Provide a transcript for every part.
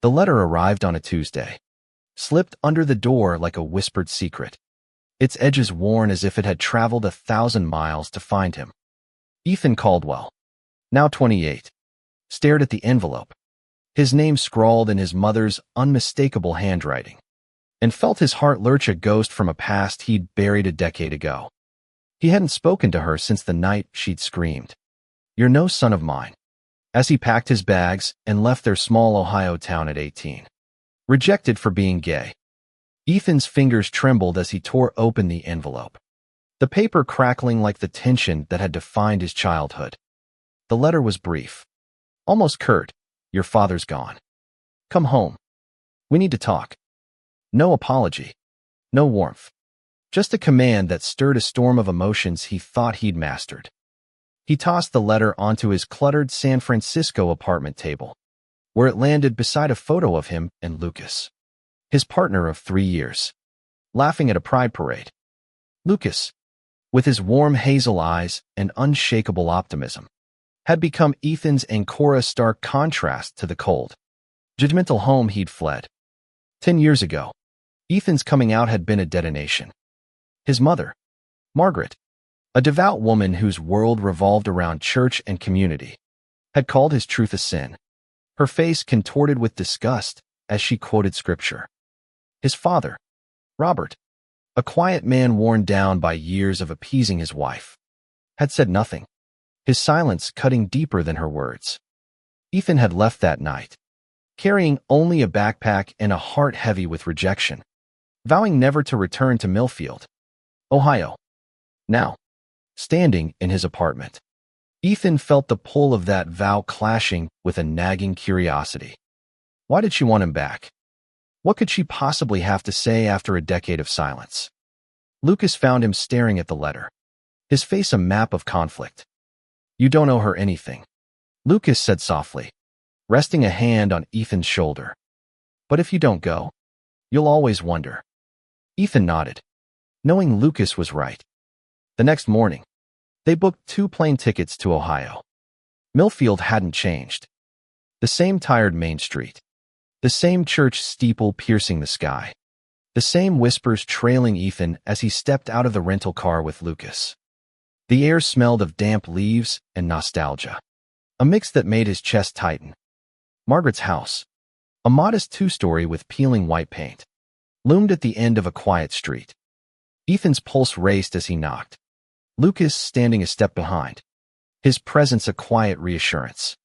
The letter arrived on a Tuesday, slipped under the door like a whispered secret, its edges worn as if it had traveled 1,000 miles to find him. Ethan Caldwell, now 28, stared at the envelope, his name scrawled in his mother's unmistakable handwriting, and felt his heart lurch, a ghost from a past he'd buried a decade ago. He hadn't spoken to her since the night she'd screamed, "You're no son of mine," as he packed his bags and left their small Ohio town at 18. Rejected for being gay. Ethan's fingers trembled as he tore open the envelope, the paper crackling like the tension that had defined his childhood. The letter was brief, almost curt. "Your father's gone. Come home. We need to talk." No apology, no warmth, just a command that stirred a storm of emotions he thought he'd mastered. He tossed the letter onto his cluttered San Francisco apartment table, where it landed beside a photo of him and Lucas, his partner of 3 years, laughing at a pride parade. Lucas, with his warm hazel eyes and unshakable optimism, had become Ethan's and Cora's stark contrast to the cold, judgmental home he'd fled. 10 years ago, Ethan's coming out had been a detonation. His mother, Margaret, a devout woman whose world revolved around church and community, had called his truth a sin, her face contorted with disgust as she quoted scripture. His father, Robert, a quiet man worn down by years of appeasing his wife, had said nothing, his silence cutting deeper than her words. Ethan had left that night, carrying only a backpack and a heart heavy with rejection, vowing never to return to Millfield, Ohio. Now, standing in his apartment, Ethan felt the pull of that vow clashing with a nagging curiosity. Why did she want him back? What could she possibly have to say after a decade of silence? Lucas found him staring at the letter, his face a map of conflict. "You don't owe her anything," Lucas said softly, resting a hand on Ethan's shoulder. "But if you don't go, you'll always wonder." Ethan nodded, knowing Lucas was right. The next morning, they booked 2 plane tickets to Ohio. Millfield hadn't changed. The same tired Main Street, the same church steeple piercing the sky, the same whispers trailing Ethan as he stepped out of the rental car with Lucas. The air smelled of damp leaves and nostalgia, a mix that made his chest tighten. Margaret's house, a modest 2-story with peeling white paint, loomed at the end of a quiet street. Ethan's pulse raced as he knocked, Lucas standing a step behind, his presence a quiet reassurance.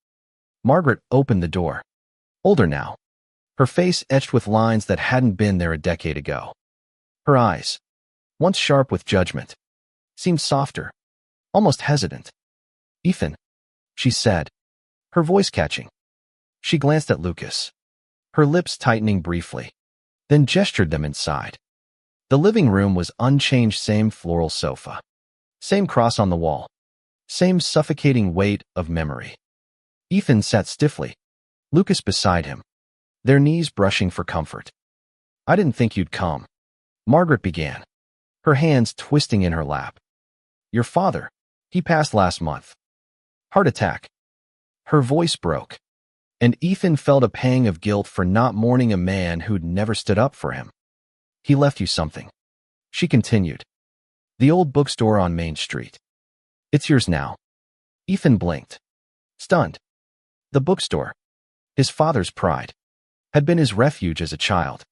Margaret opened the door, older now, her face etched with lines that hadn't been there a decade ago. Her eyes, once sharp with judgment, seemed softer, almost hesitant. "Ethan," she said, her voice catching. She glanced at Lucas, her lips tightening briefly, then gestured them inside. The living room was unchanged, same floral sofa, same cross on the wall, same suffocating weight of memory. Ethan sat stiffly, Lucas beside him, their knees brushing for comfort. "I didn't think you'd come," Margaret began, her hands twisting in her lap. "Your father, he passed last month. Heart attack." Her voice broke, and Ethan felt a pang of guilt for not mourning a man who'd never stood up for him. "He left you something," she continued. "The old bookstore on Main Street. It's yours now." Ethan blinked, stunned. The bookstore, his father's pride, had been his refuge as a child,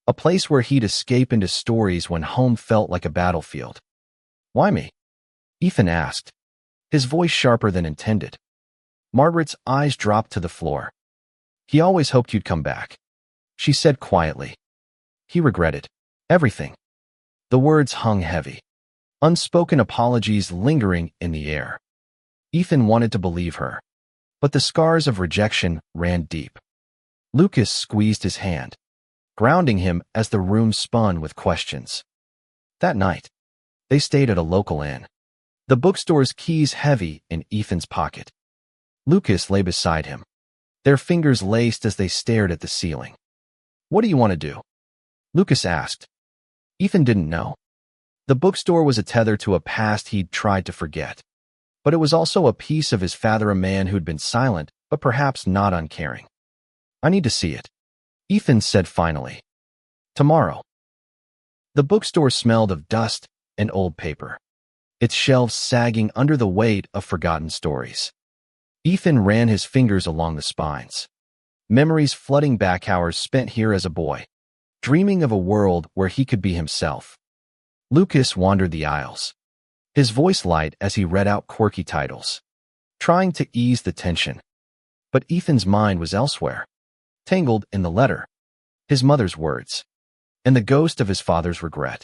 a place where he'd escape into stories when home felt like a battlefield. "Why me?" Ethan asked, his voice sharper than intended. Margaret's eyes dropped to the floor. "He always hoped you'd come back," she said quietly. "He regretted everything." The words hung heavy, unspoken apologies lingering in the air. Ethan wanted to believe her, but the scars of rejection ran deep. Lucas squeezed his hand, grounding him as the room spun with questions. That night, they stayed at a local inn, the bookstore's keys heavy in Ethan's pocket. Lucas lay beside him, their fingers laced as they stared at the ceiling. "What do you want to do?" Lucas asked. Ethan didn't know. The bookstore was a tether to a past he'd tried to forget, but it was also a piece of his father, a man who'd been silent, but perhaps not uncaring. "I need to see it," Ethan said finally. Tomorrow. The bookstore smelled of dust and old paper, its shelves sagging under the weight of forgotten stories. Ethan ran his fingers along the spines, memories flooding back hours spent here as a boy, dreaming of a world where he could be himself. Lucas wandered the aisles, his voice light as he read out quirky titles, trying to ease the tension. But Ethan's mind was elsewhere, tangled in the letter, his mother's words, and the ghost of his father's regret.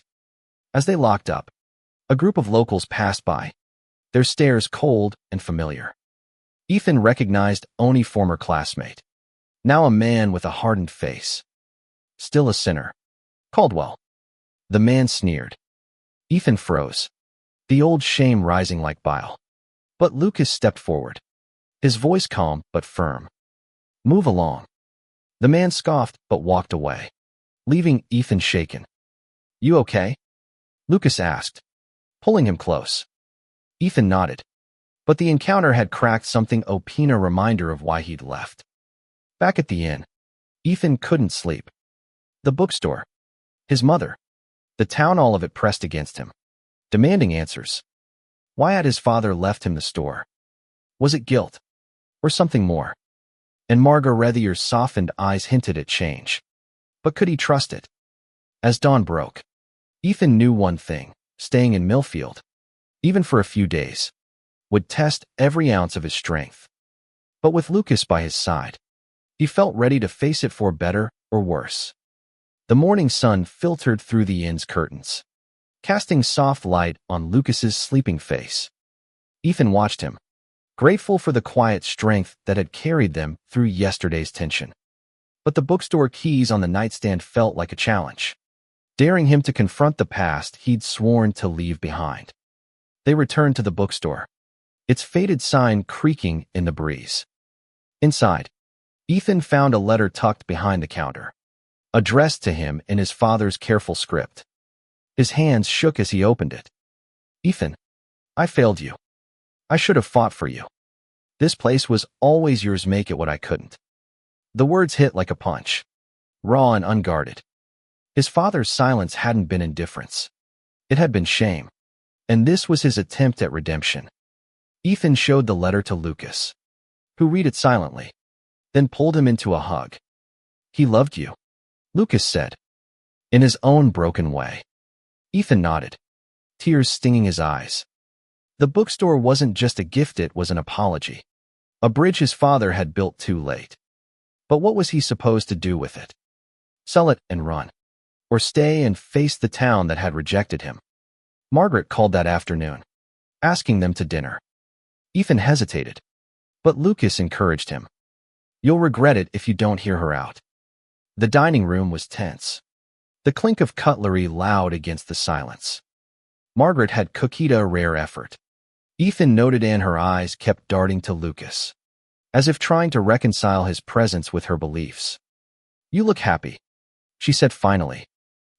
As they locked up, a group of locals passed by, their stares cold and familiar. Ethan recognized Oni's former classmate, now a man with a hardened face. Still a sinner. Caldwell. The man sneered. Ethan froze, the old shame rising like bile. But Lucas stepped forward, his voice calm but firm. Move along. The man scoffed but walked away, leaving Ethan shaken. You okay? Lucas asked, pulling him close. Ethan nodded, but the encounter had cracked something open, a reminder of why he'd left. Back at the inn, Ethan couldn't sleep. The bookstore, his mother, the town, all of it pressed against him, demanding answers. Why had his father left him the store? Was it guilt? Or something more? And Margaret's softened eyes hinted at change. But could he trust it? As dawn broke, Ethan knew one thing: staying in Millfield, even for a few days, would test every ounce of his strength. But with Lucas by his side, he felt ready to face it for better or worse. The morning sun filtered through the inn's curtains, casting soft light on Lucas's sleeping face. Ethan watched him, grateful for the quiet strength that had carried them through yesterday's tension. But the bookstore keys on the nightstand felt like a challenge, daring him to confront the past he'd sworn to leave behind. They returned to the bookstore, its faded sign creaking in the breeze. Inside, Ethan found a letter tucked behind the counter, addressed to him in his father's careful script. His hands shook as he opened it. Ethan, I failed you. I should have fought for you. This place was always yours, make it what I couldn't. The words hit like a punch, raw and unguarded. His father's silence hadn't been indifference. It had been shame. And this was his attempt at redemption. Ethan showed the letter to Lucas, who read it silently, then pulled him into a hug. He loved you, Lucas said, in his own broken way. Ethan nodded, tears stinging his eyes. The bookstore wasn't just a gift, it was an apology, a bridge his father had built too late. But what was he supposed to do with it? Sell it and run? Or stay and face the town that had rejected him? Margaret called that afternoon, asking them to dinner. Ethan hesitated, but Lucas encouraged him. You'll regret it if you don't hear her out. The dining room was tense, the clink of cutlery loud against the silence. Margaret had cooked a rare effort. Ethan noted, and her eyes kept darting to Lucas, as if trying to reconcile his presence with her beliefs. You look happy, she said finally,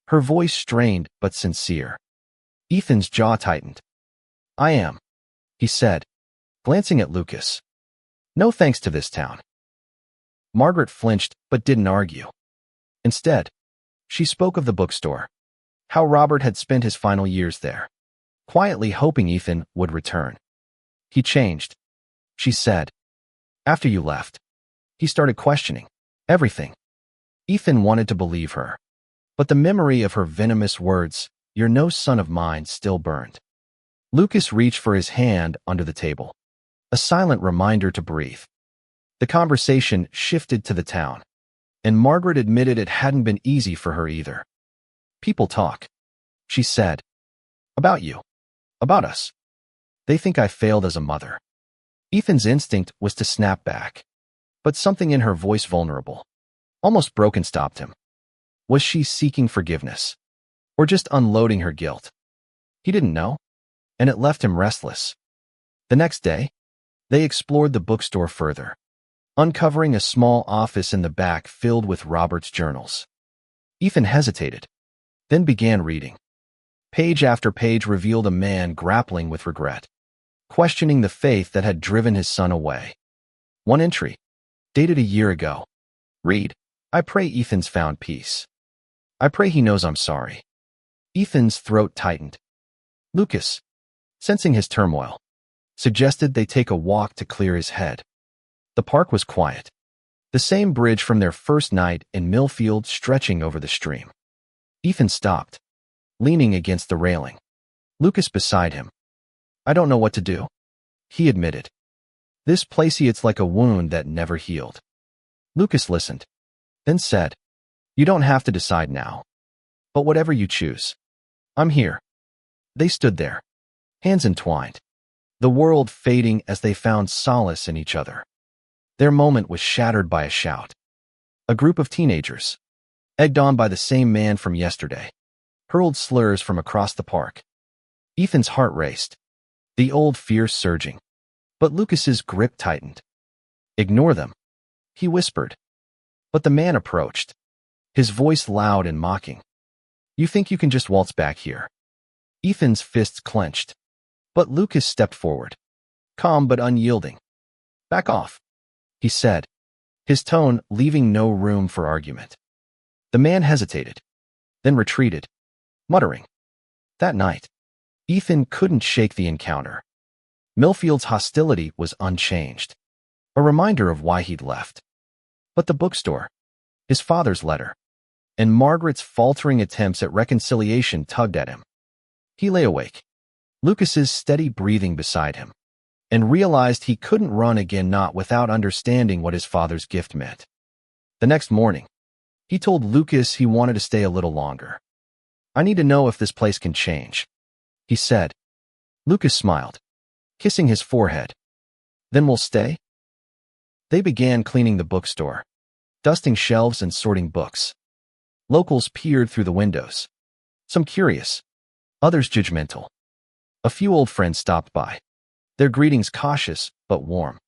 her voice strained but sincere. Ethan's jaw tightened. I am, he said, glancing at Lucas. No thanks to this town. Margaret flinched but didn't argue. Instead, she spoke of the bookstore, how Robert had spent his final years there, quietly hoping Ethan would return. He changed, she said. After you left, he started questioning everything. Ethan wanted to believe her, but the memory of her venomous words, "You're no son of mine," still burned. Lucas reached for his hand under the table, a silent reminder to breathe. The conversation shifted to the town, and Margaret admitted it hadn't been easy for her either. People talk, she said, about you, about us. They think I failed as a mother. Ethan's instinct was to snap back, but something in her voice, vulnerable, almost broken, stopped him. Was she seeking forgiveness, or just unloading her guilt? He didn't know, and it left him restless. The next day, they explored the bookstore further, uncovering a small office in the back filled with Robert's journals. Ethan hesitated, then began reading. Page after page revealed a man grappling with regret, questioning the faith that had driven his son away. One entry, dated a year ago, read, I pray Ethan's found peace. I pray he knows I'm sorry. Ethan's throat tightened. Lucas, sensing his turmoil, suggested they take a walk to clear his head. The park was quiet. The same bridge from their first night in Millfield stretching over the stream. Ethan stopped, leaning against the railing. Lucas beside him. I don't know what to do, he admitted. This place it's like a wound that never healed. Lucas listened, then said, You don't have to decide now. But whatever you choose, I'm here. They stood there, hands entwined, the world fading as they found solace in each other. Their moment was shattered by a shout. A group of teenagers, egged on by the same man from yesterday, hurled slurs from across the park. Ethan's heart raced, the old fear surging, but Lucas's grip tightened. Ignore them, he whispered. But the man approached, his voice loud and mocking. You think you can just waltz back here? Ethan's fists clenched, but Lucas stepped forward, calm but unyielding. Back off, he said, his tone leaving no room for argument. The man hesitated, then retreated, muttering. That night, Ethan couldn't shake the encounter. Millfield's hostility was unchanged, a reminder of why he'd left. But the bookstore, his father's letter, and Margaret's faltering attempts at reconciliation tugged at him. He lay awake, Lucas's steady breathing beside him, and realized he couldn't run again, not without understanding what his father's gift meant. The next morning, he told Lucas he wanted to stay a little longer. I need to know if this place can change, he said. Lucas smiled, kissing his forehead. Then we'll stay? They began cleaning the bookstore, dusting shelves and sorting books. Locals peered through the windows, some curious, others judgmental. A few old friends stopped by, their greetings cautious but warm.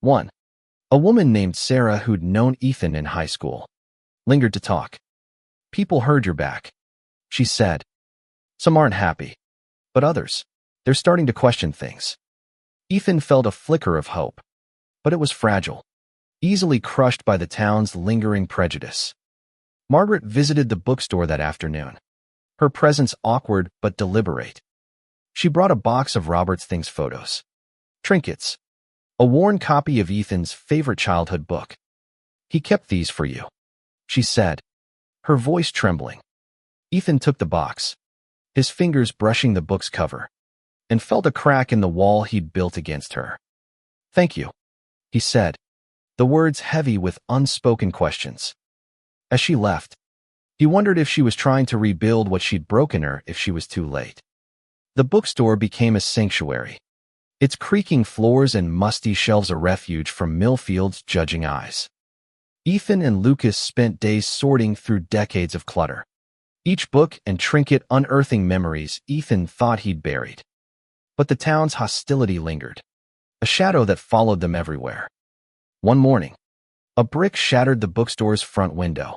One, a woman named Sarah who'd known Ethan in high school, lingered to talk. People heard your back, she said. Some aren't happy, but others, they're starting to question things. Ethan felt a flicker of hope, but it was fragile, easily crushed by the town's lingering prejudice. Margaret visited the bookstore that afternoon, her presence awkward but deliberate. She brought a box of Robert's things photos, trinkets, a worn copy of Ethan's favorite childhood book. He kept these for you, she said, her voice trembling. Ethan took the box, his fingers brushing the book's cover, and felt a crack in the wall he'd built against her. Thank you, he said, the words heavy with unspoken questions. As she left, he wondered if she was trying to rebuild what she'd broken or if she was too late. The bookstore became a sanctuary, its creaking floors and musty shelves a refuge from Millfield's judging eyes. Ethan and Lucas spent days sorting through decades of clutter, each book and trinket unearthing memories Ethan thought he'd buried. But the town's hostility lingered, a shadow that followed them everywhere. One morning, a brick shattered the bookstore's front window,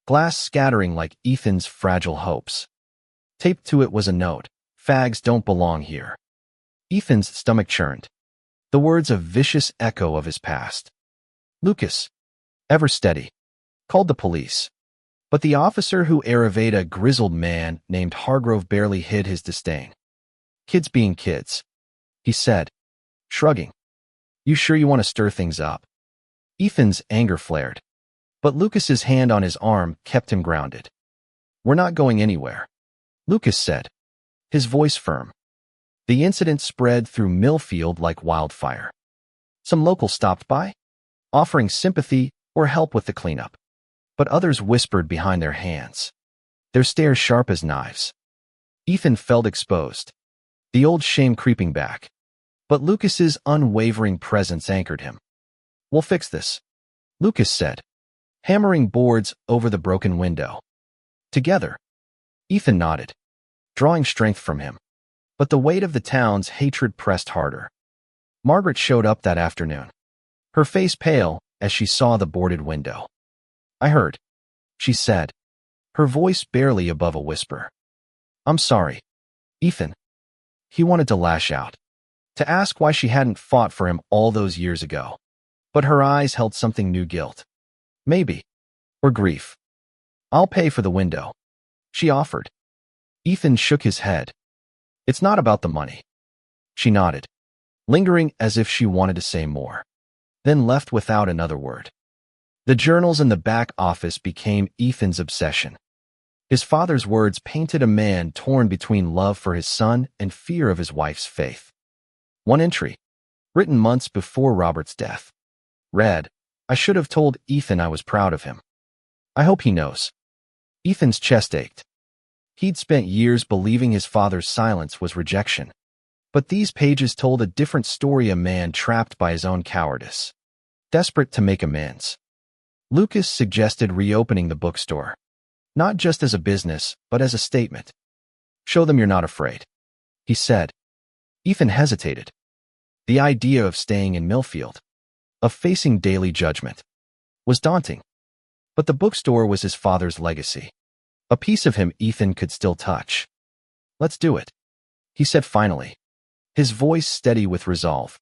glass scattering like Ethan's fragile hopes. Taped to it was a note, Fags don't belong here. Ethan's stomach churned, the words a vicious echo of his past. Lucas, ever steady, called the police. But the officer who arrayed a grizzled man named Hargrove barely hid his disdain. Kids being kids, he said, shrugging. You sure you want to stir things up? Ethan's anger flared, but Lucas's hand on his arm kept him grounded. We're not going anywhere, Lucas said, his voice firm. The incident spread through Millfield like wildfire. Some locals stopped by, offering sympathy or help with the cleanup, but others whispered behind their hands, their stares sharp as knives. Ethan felt exposed, the old shame creeping back, but Lucas's unwavering presence anchored him. We'll fix this, Lucas said, hammering boards over the broken window. Together, Ethan nodded, drawing strength from him, but the weight of the town's hatred pressed harder. Margaret showed up that afternoon, her face pale as she saw the boarded window. I heard, she said, her voice barely above a whisper. I'm sorry, Ethan. He wanted to lash out, to ask why she hadn't fought for him all those years ago. But her eyes held something new, guilt. Maybe, or grief? I'll pay for the window, she offered. Ethan shook his head. It's not about the money. She nodded, lingering as if she wanted to say more, then left without another word. The journals in the back office became Ethan's obsession. His father's words painted a man torn between love for his son and fear of his wife's faith. One entry, written months before Robert's death, read, I should have told Ethan I was proud of him. I hope he knows. Ethan's chest ached. He'd spent years believing his father's silence was rejection. But these pages told a different story, a man trapped by his own cowardice, desperate to make amends. Lucas suggested reopening the bookstore, not just as a business, but as a statement. Show them you're not afraid, he said. Ethan hesitated. The idea of staying in Millfield, of facing daily judgment, was daunting. But the bookstore was his father's legacy, a piece of him Ethan could still touch. Let's do it, he said finally, his voice steady with resolve.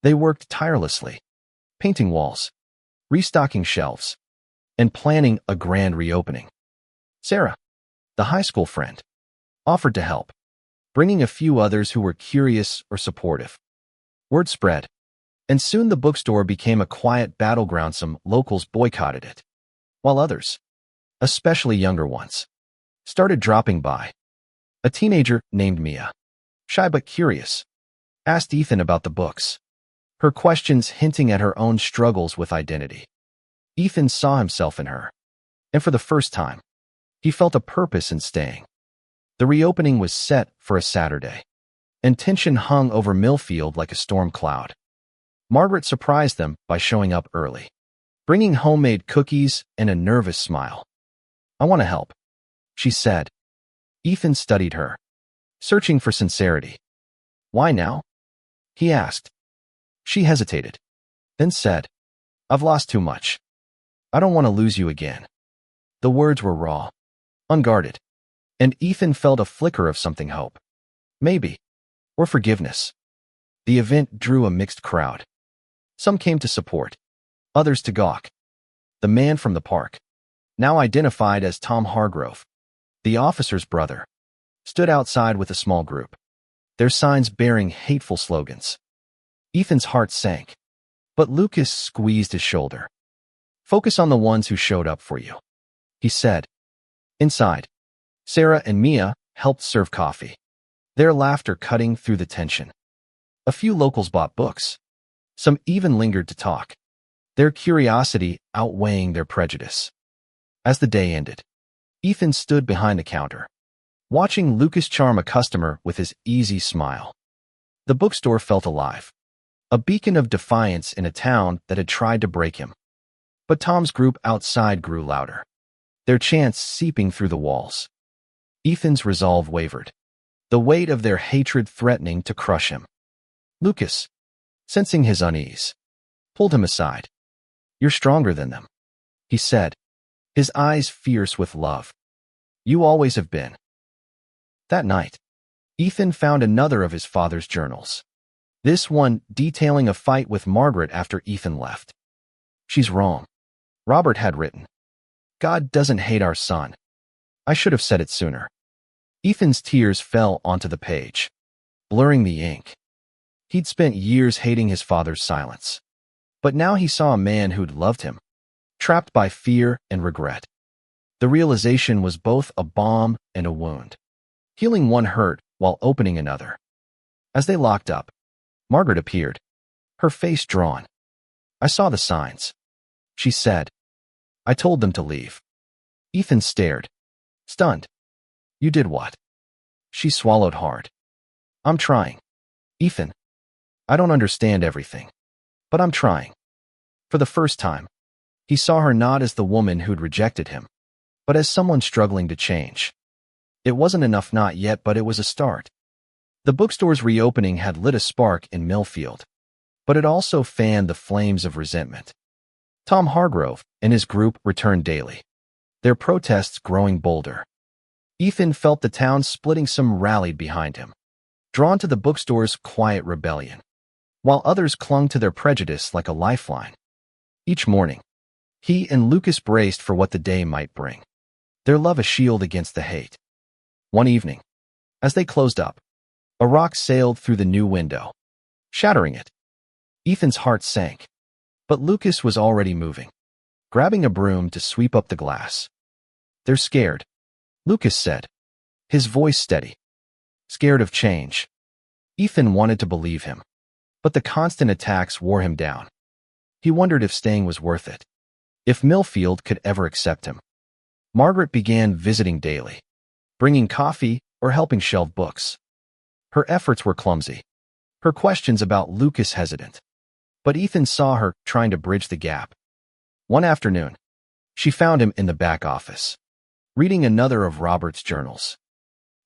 They worked tirelessly, painting walls, restocking shelves, and planning a grand reopening. Sarah, the high school friend, offered to help, bringing a few others who were curious or supportive. Word spread, and soon the bookstore became a quiet battleground. Some locals boycotted it, while others, especially younger ones, started dropping by. A teenager named Mia, shy but curious, asked Ethan about the books, her questions hinting at her own struggles with identity. Ethan saw himself in her, and for the first time, he felt a purpose in staying. The reopening was set for a Saturday, and tension hung over Millfield like a storm cloud. Margaret surprised them by showing up early, bringing homemade cookies and a nervous smile. I want to help, she said. Ethan studied her, searching for sincerity. Why now? He asked. She hesitated, then said, I've lost too much. I don't want to lose you again. The words were raw, unguarded, and Ethan felt a flicker of something, hope, maybe, or forgiveness. The event drew a mixed crowd. Some came to support, others to gawk. The man from the park, now identified as Tom Hargrove, the officer's brother, stood outside with a small group, their signs bearing hateful slogans. Ethan's heart sank, but Lucas squeezed his shoulder. Focus on the ones who showed up for you, he said. Inside, Sarah and Mia helped serve coffee, their laughter cutting through the tension. A few locals bought books. Some even lingered to talk, their curiosity outweighing their prejudice. As the day ended, Ethan stood behind the counter, watching Lucas charm a customer with his easy smile. The bookstore felt alive, a beacon of defiance in a town that had tried to break him. But Tom's group outside grew louder, their chants seeping through the walls. Ethan's resolve wavered, the weight of their hatred threatening to crush him. Lucas, sensing his unease, pulled him aside. You're stronger than them, he said, his eyes fierce with love. You always have been. That night, Ethan found another of his father's journals, this one detailing a fight with Margaret after Ethan left. She's wrong, Robert had written. God doesn't hate our son. I should have said it sooner. Ethan's tears fell onto the page, blurring the ink. He'd spent years hating his father's silence, but now he saw a man who'd loved him, trapped by fear and regret. The realization was both a balm and a wound, healing one hurt while opening another. As they locked up, Margaret appeared, her face drawn. I saw the signs, she said. I told them to leave. Ethan stared, stunned. You did what? She swallowed hard. I'm trying. Ethan, I don't understand everything, but I'm trying. For the first time, he saw her not as the woman who'd rejected him, but as someone struggling to change. It wasn't enough not yet, but it was a start. The bookstore's reopening had lit a spark in Millfield, but it also fanned the flames of resentment. Tom Hargrove and his group returned daily, their protests growing bolder. Ethan felt the town splitting. Some rallied behind him, drawn to the bookstore's quiet rebellion, while others clung to their prejudice like a lifeline. Each morning, He and Lucas braced for what the day might bring, their love a shield against the hate. One evening, as they closed up, a rock sailed through the new window, shattering it. Ethan's heart sank, but Lucas was already moving, grabbing a broom to sweep up the glass. "They're scared," Lucas said, his voice steady. "Scared of change." Ethan wanted to believe him, but the constant attacks wore him down. He wondered if staying was worth it, if Millfield could ever accept him. Margaret began visiting daily, bringing coffee or helping shelve books. Her efforts were clumsy, her questions about Lucas hesitant, but Ethan saw her trying to bridge the gap. One afternoon, she found him in the back office, reading another of Robert's journals.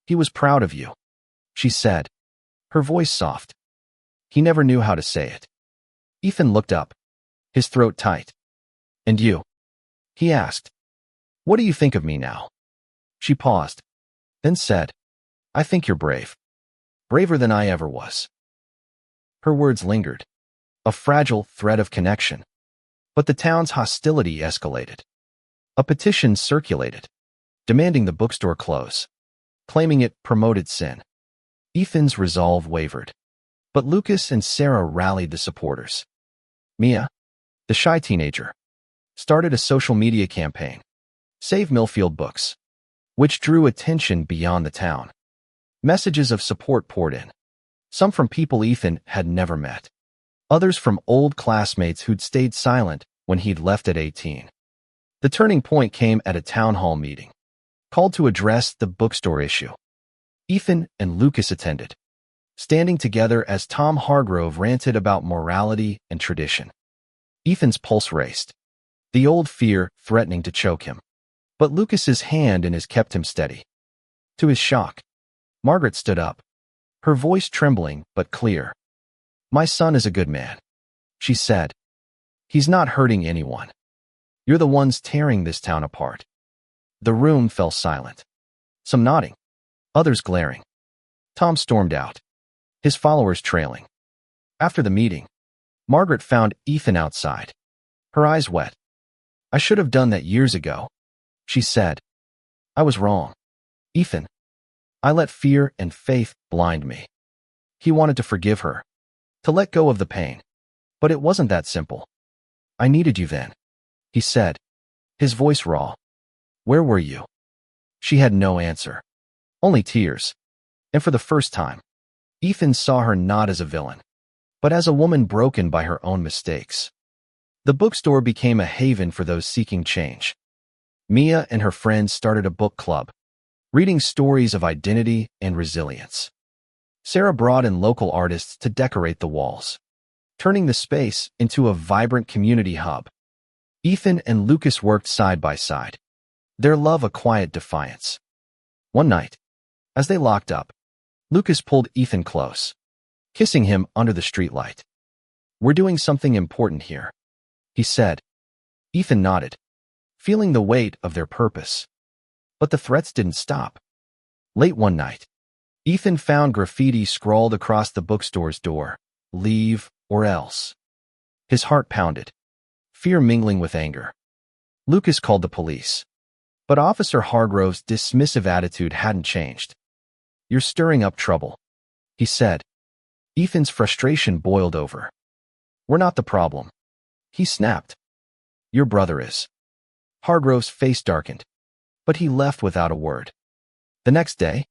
"He was proud of you," she said, her voice soft. He never knew how to say it. Ethan looked up, his throat tight. "And you?" he asked. "What do you think of me now?" She paused, then said, "I think you're brave. Braver than I ever was." Her words lingered, a fragile thread of connection. But the town's hostility escalated. A petition circulated, demanding the bookstore close, claiming it promoted sin. Ethan's resolve wavered, but Lucas and Sarah rallied the supporters. Mia, the shy teenager, started a social media campaign, Save Millfield Books, which drew attention beyond the town. Messages of support poured in, some from people Ethan had never met, others from old classmates who'd stayed silent when he'd left at 18. The turning point came at a town hall meeting, called to address the bookstore issue. Ethan and Lucas attended, standing together as Tom Hargrove ranted about morality and tradition. Ethan's pulse raced, the old fear threatening to choke him. But Lucas's hand in his kept him steady. To his shock, Margaret stood up, her voice trembling but clear. "My son is a good man," she said. "He's not hurting anyone. You're the ones tearing this town apart." The room fell silent, some nodding, others glaring. Tom stormed out, his followers trailing. After the meeting, Margaret found Ethan outside, her eyes wet. "I should have done that years ago," she said. "I was wrong, Ethan. I let fear and faith blind me." He wanted to forgive her, to let go of the pain, but it wasn't that simple. "I needed you then," he said, his voice raw. "Where were you?" She had no answer, only tears. And for the first time, Ethan saw her not as a villain, but as a woman broken by her own mistakes. The bookstore became a haven for those seeking change. Mia and her friends started a book club, reading stories of identity and resilience. Sarah brought in local artists to decorate the walls, turning the space into a vibrant community hub. Ethan and Lucas worked side by side, their love a quiet defiance. One night, as they locked up, Lucas pulled Ethan close, kissing him under the streetlight. "We're doing something important here," he said. Ethan nodded, feeling the weight of their purpose. But the threats didn't stop. Late one night, Ethan found graffiti scrawled across the bookstore's door, "Leave or else." His heart pounded, fear mingling with anger. Lucas called the police, but Officer Hargrove's dismissive attitude hadn't changed. "You're stirring up trouble," he said. Ethan's frustration boiled over. "We're not the problem," he snapped. "Your brother is." Hargrove's face darkened, but he left without a word. The next day,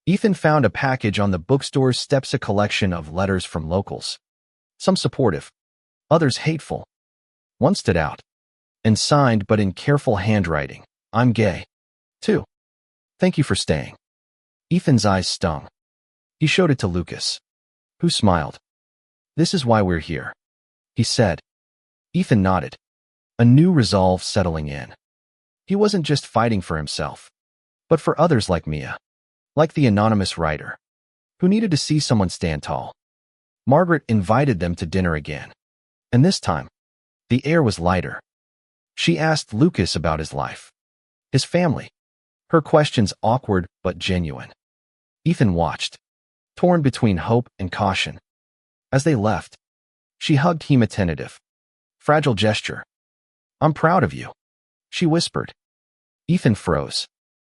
Ethan found a package on the bookstore's steps, a collection of letters from locals, some supportive, others hateful. One stood out, and signed but in careful handwriting, "I'm gay, too. Thank you for staying." Ethan's eyes stung. He showed it to Lucas, who smiled. "This is why we're here," he said. Ethan nodded, a new resolve settling in. He wasn't just fighting for himself, but for others like Mia, like the anonymous writer, who needed to see someone stand tall. Margaret invited them to dinner again, and this time, the air was lighter. She asked Lucas about his life, his family, her questions awkward but genuine. Ethan watched, torn between hope and caution. As they left, she hugged him, a tentative, fragile gesture. I'm proud of you, she whispered. Ethan froze.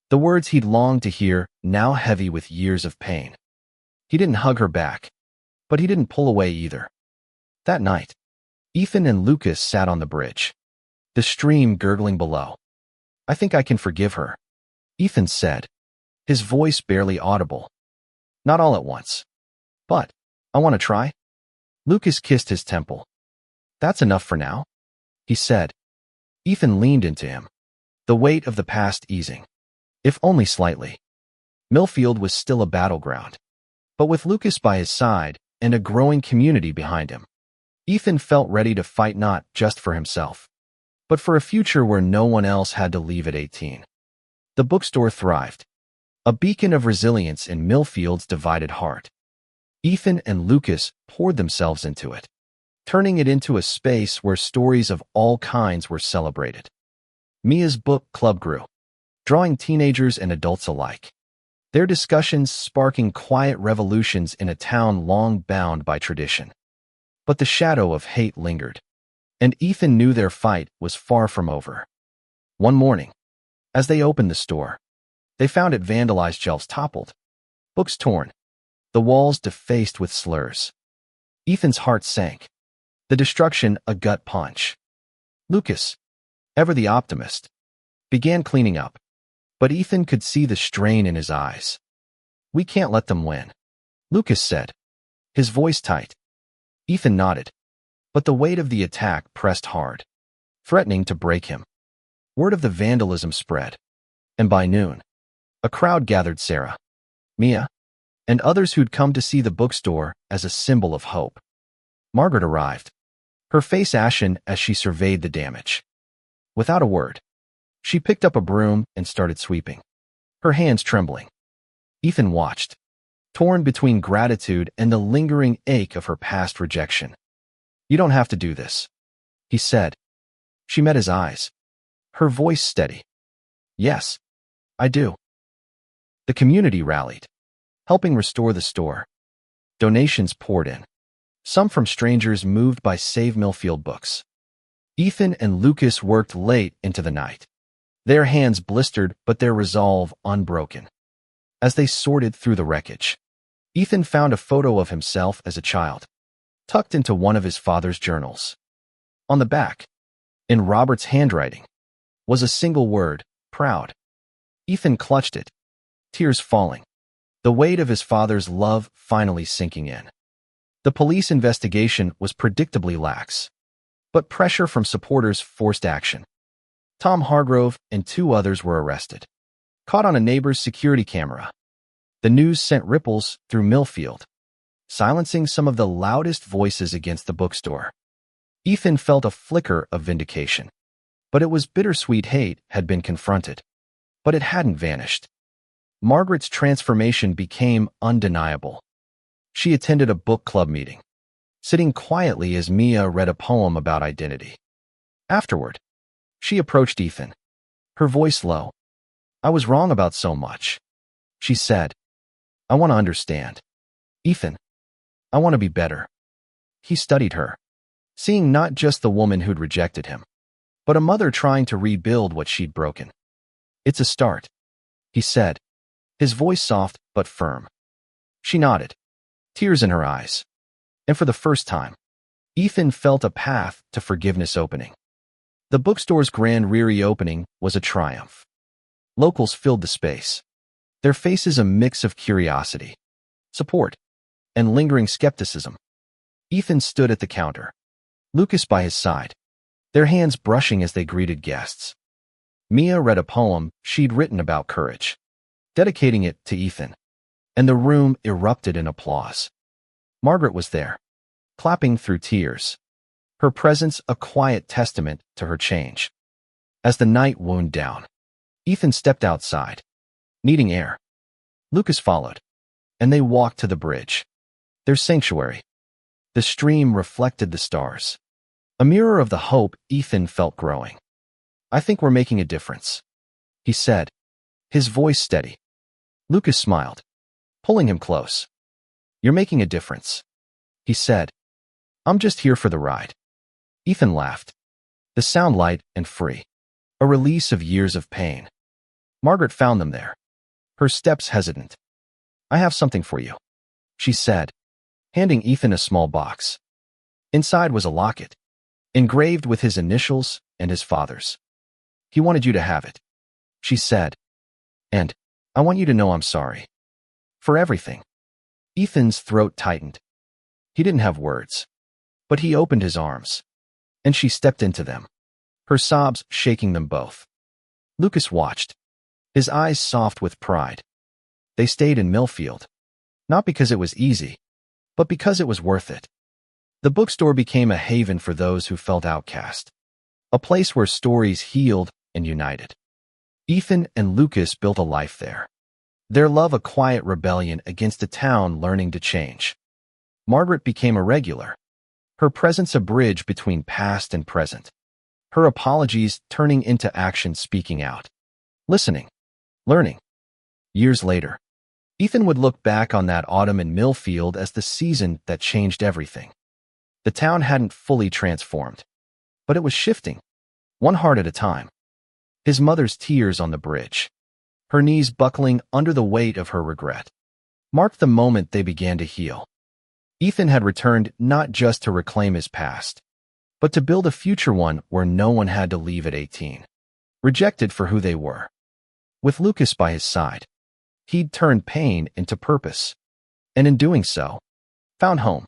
The words he'd longed to hear, now heavy with years of pain. He didn't hug her back, but he didn't pull away either. That night, Ethan and Lucas sat on the bridge, the stream gurgling below. I think I can forgive her, Ethan said, his voice barely audible. Not all at once. But, I want to try. Lucas kissed his temple. That's enough for now, he said. Ethan leaned into him, the weight of the past easing, if only slightly. Millfield was still a battleground, but with Lucas by his side and a growing community behind him, Ethan felt ready to fight not just for himself, but for a future where no one else had to leave at 18. The bookstore thrived, a beacon of resilience in Millfield's divided heart. Ethan and Lucas poured themselves into it, turning it into a space where stories of all kinds were celebrated. Mia's book club grew, drawing teenagers and adults alike, their discussions sparking quiet revolutions in a town long bound by tradition. But the shadow of hate lingered, and Ethan knew their fight was far from over. One morning, as they opened the store, they found it vandalized, shelves toppled, books torn, the walls defaced with slurs. Ethan's heart sank, the destruction a gut punch. Lucas, ever the optimist, began cleaning up, but Ethan could see the strain in his eyes. We can't let them win, Lucas said, his voice tight. Ethan nodded, but the weight of the attack pressed hard, threatening to break him. Word of the vandalism spread, and by noon, a crowd gathered Sarah, Mia, and others who'd come to see the bookstore as a symbol of hope. Margaret arrived, her face ashen as she surveyed the damage. Without a word, she picked up a broom and started sweeping, her hands trembling. Ethan watched, torn between gratitude and the lingering ache of her past rejection. You don't have to do this, he said. She met his eyes, her voice steady. Yes, I do. The community rallied, helping restore the store. Donations poured in, some from strangers moved by Save Millfield books. Ethan and Lucas worked late into the night, their hands blistered but their resolve unbroken. As they sorted through the wreckage, Ethan found a photo of himself as a child, tucked into one of his father's journals. On the back, in Robert's handwriting, was a single word, proud. Ethan clutched it, tears falling, the weight of his father's love finally sinking in. The police investigation was predictably lax, but pressure from supporters forced action. Tom Hargrove and 2 others were arrested, caught on a neighbor's security camera. The news sent ripples through Millfield, silencing some of the loudest voices against the bookstore. Ethan felt a flicker of vindication, but it was bittersweet. Hate had been confronted, but it hadn't vanished. Margaret's transformation became undeniable. She attended a book club meeting, sitting quietly as Mia read a poem about identity. Afterward, she approached Ethan, her voice low. I was wrong about so much, she said. I want to understand. Ethan, I want to be better. He studied her, seeing not just the woman who'd rejected him, but a mother trying to rebuild what she'd broken. It's a start, he said, his voice soft but firm. She nodded, tears in her eyes. And for the first time, Ethan felt a path to forgiveness opening. The bookstore's grand reopening was a triumph. Locals filled the space, their faces a mix of curiosity, support, and lingering skepticism. Ethan stood at the counter, Lucas by his side, their hands brushing as they greeted guests. Mia read a poem she'd written about courage, dedicating it to Ethan, and the room erupted in applause. Margaret was there, clapping through tears, her presence a quiet testament to her change. As the night wound down, Ethan stepped outside, needing air. Lucas followed, and they walked to the bridge, their sanctuary. The stream reflected the stars, a mirror of the hope Ethan felt growing. I think we're making a difference, he said, his voice steady. Lucas smiled, pulling him close. You're making a difference, he said. I'm just here for the ride. Ethan laughed. The sound light and free. A release of years of pain. Margaret found them there. Her steps hesitant. "I have something for you," she said, handing Ethan a small box. Inside was a locket, engraved with his initials and his father's. "He wanted you to have it," she said, "and I want you to know I'm sorry. For everything." Ethan's throat tightened. He didn't have words, but he opened his arms, and she stepped into them, her sobs shaking them both. Lucas watched, his eyes soft with pride. They stayed in Millfield, not because it was easy, but because it was worth it. The bookstore became a haven for those who felt outcast, a place where stories healed and united. Ethan and Lucas built a life there, their love a quiet rebellion against a town learning to change. Margaret became a regular, her presence a bridge between past and present, her apologies turning into action speaking out, listening, learning. Years later, Ethan would look back on that autumn in Millfield as the season that changed everything. The town hadn't fully transformed, but it was shifting, one heart at a time. His mother's tears on the bridge, her knees buckling under the weight of her regret, marked the moment they began to heal. Ethan had returned not just to reclaim his past, but to build a future one where no one had to leave at 18, rejected for who they were. With Lucas by his side, he'd turned pain into purpose, and in doing so, found home.